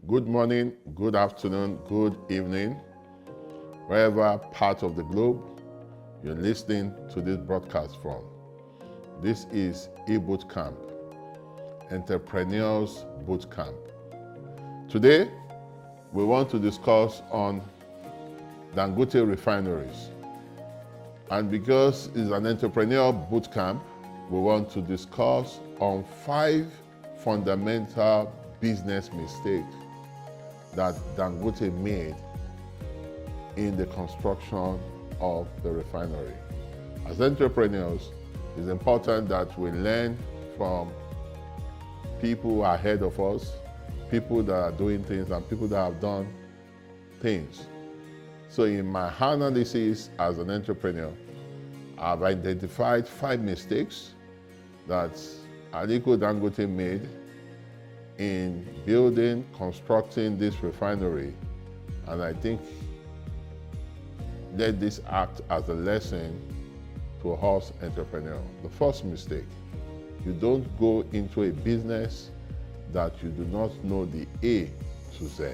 Good morning, good afternoon, good evening, wherever part of the globe you're listening to this broadcast from. This is eBoot Camp, Entrepreneurs Boot Camp. Today, we want to discuss on Dangote refineries. And because it's an entrepreneur boot camp, we want to discuss on 5 fundamental business mistakes that Dangote made in the construction of the refinery. As entrepreneurs, it's important that we learn from people ahead of us, people that are doing things and people that have done things. So in my analysis as an entrepreneur, I've identified 5 mistakes that Aliko Dangote made in building, constructing this refinery, and I think let this act as a lesson to us entrepreneurs. The first mistake, you don't go into a business that you do not know the A to Z.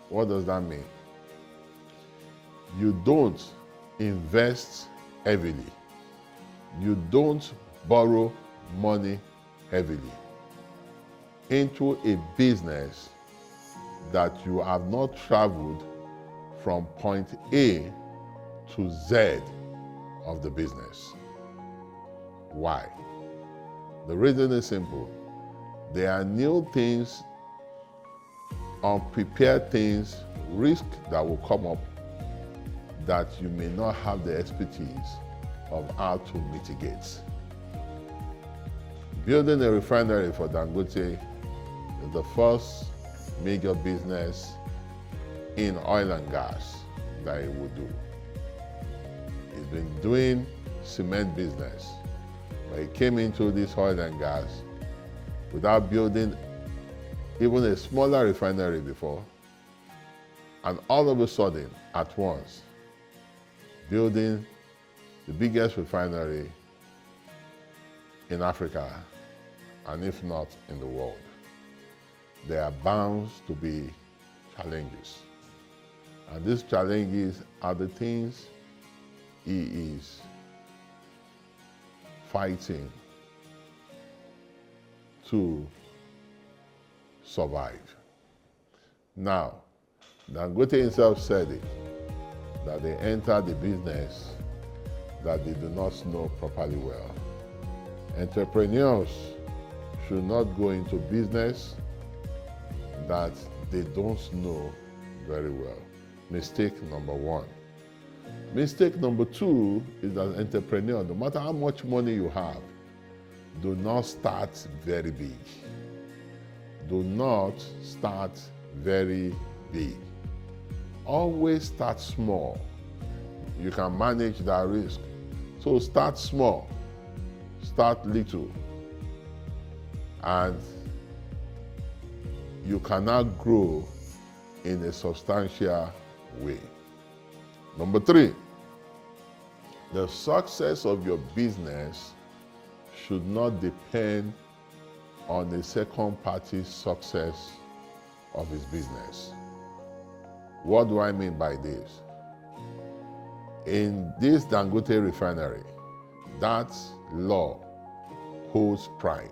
What does that mean? You don't invest heavily. You don't borrow money heavily into a business that you have not traveled from point A to Z of the business. Why? The reason is simple. There are new things, unprepared things, risk that will come up that you may not have the expertise of how to mitigate. Building a refinery for Dangote is the first major business in oil and gas that he would do. He's been doing cement business, but he came into this oil and gas without building even a smaller refinery before, and all of a sudden, at once, building the biggest refinery in Africa, and if not in the world. There are bound to be challenges. And these challenges are the things he is fighting to survive. Now, Dangote himself said it, that they entered the business that they do not know properly well. Entrepreneurs should not go into business that they don't know very well. Mistake number 1. Mistake number 2 is that an entrepreneur, no matter how much money you have, do not start very big. Do not start very big. Always start small. You can manage that risk. So start small, start little, and you cannot grow in a substantial way. Number 3, the success of your business should not depend on the second party's success of his business. What do I mean by this? In this Dangote refinery, that law holds prime.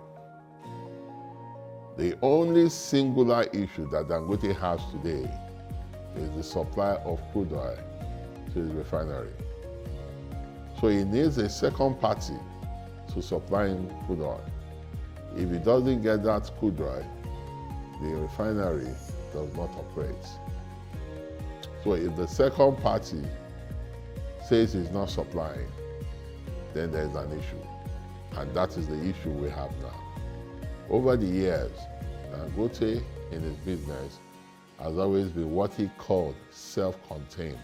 The only singular issue that Dangote has today is the supply of crude oil to his refinery. So he needs a second party to supply him crude oil. If he doesn't get that crude oil, the refinery does not operate. So if the second party says he's not supplying, then there's an issue. And that is the issue we have now. Over the years, Dangote in his business has always been what he called self-contained.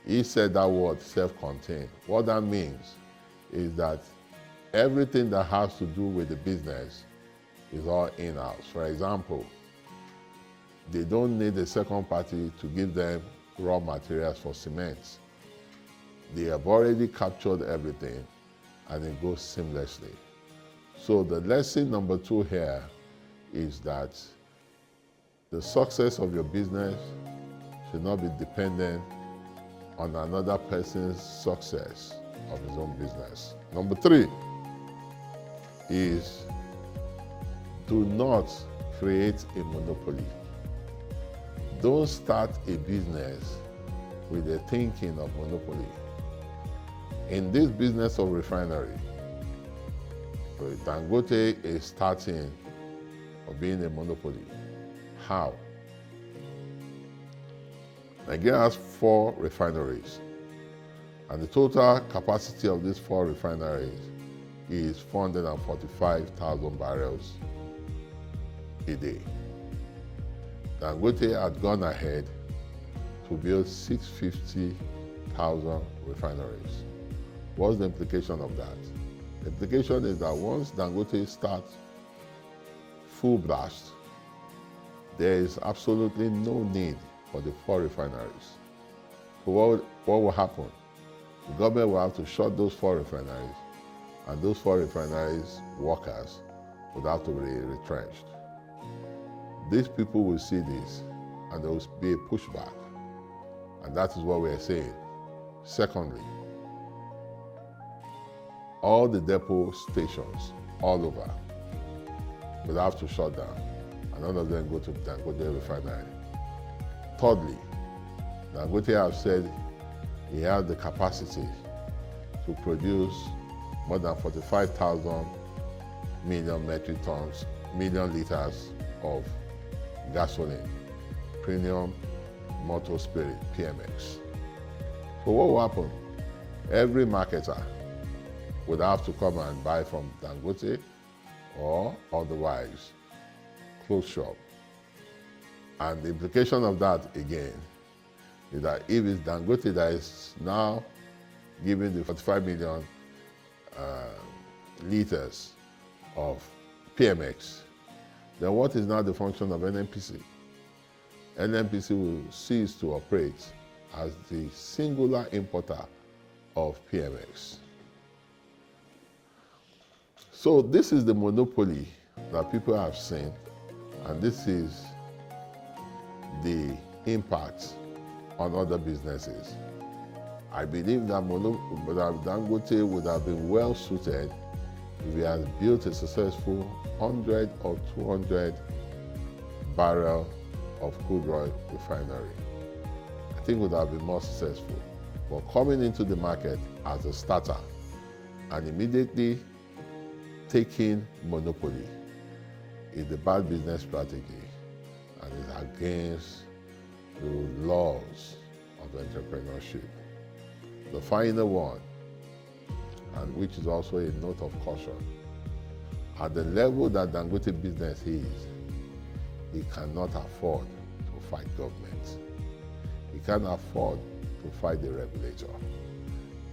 He said that word, self-contained. What that means is that everything that has to do with the business is all in-house. For example, they don't need a second party to give them raw materials for cement. They have already captured everything and it goes seamlessly. So the lesson number 2 here is that The success of your business should not be dependent on another person's success of his own business. Number 3 is do not create a monopoly. Don't start a business with the thinking of monopoly. In this business of refinery, Dangote is starting or being a monopoly. How? Nigeria has 4 refineries, and the total capacity of these 4 refineries is 445,000 barrels a day. Dangote had gone ahead to build 650,000 refineries. What's the implication of that? The implication is that once Dangote starts full blast, there is absolutely no need for the 4 refineries. So what will happen? The government will have to shut those 4 refineries, and those 4 refineries workers would have to be retrenched. These people will see this, and there will be a pushback, and that is what we are saying. Secondly, all the depot stations all over will have to shut down, and none of them go to Dangote refinery. Thirdly, Dangote has said he has the capacity to produce more than 45,000 million liters of gasoline, premium motor spirit, PMX. So what will happen? Every marketer would have to come and buy from Dangote, or otherwise close shop. And the implication of that again is that if it's Dangote that is now giving the 45 million liters of PMX, then what is now the function of NNPC? NNPC will cease to operate as the singular importer of PMX. So this is the monopoly that people have seen, and this is the impact on other businesses. I believe that Dangote would have been well suited if he has built a successful 100 or 200 barrel of crude oil refinery. I think would have been more successful. But coming into the market as a starter and immediately taking monopoly is the bad business strategy, and is against the laws of entrepreneurship. The final one, and which is also a note of caution, at the level that Dangote business is, he cannot afford to fight government. He can't afford to fight the regulator.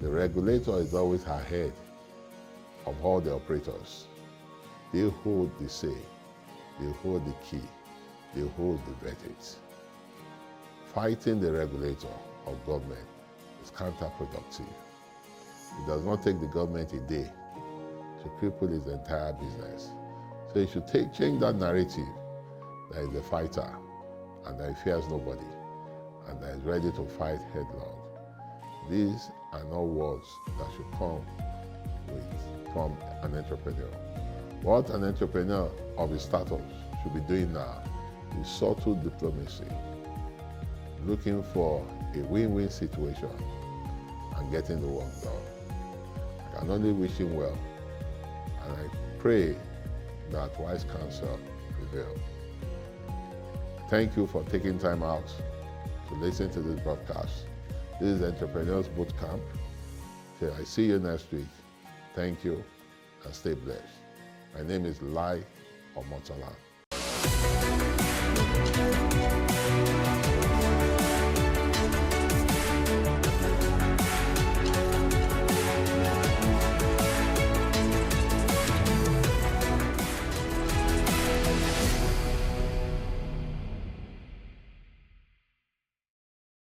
The regulator is always ahead of all the operators. They hold the say, they hold the key, they hold the verdict. Fighting the regulator of government is counterproductive. It does not take the government a day to cripple its entire business. So you should change that narrative that is a fighter and that he fears nobody and that is ready to fight headlong. These are not words that should come from an entrepreneur. What an entrepreneur of his startups should be doing now is subtle diplomacy, looking for a win-win situation and getting the work done. I can only wish him well, and I pray that wise counsel prevail. Thank you for taking time out to listen to this broadcast. This is Entrepreneurs Bootcamp. Till I see you next week. Thank you and stay blessed. My name is Lai Omotola.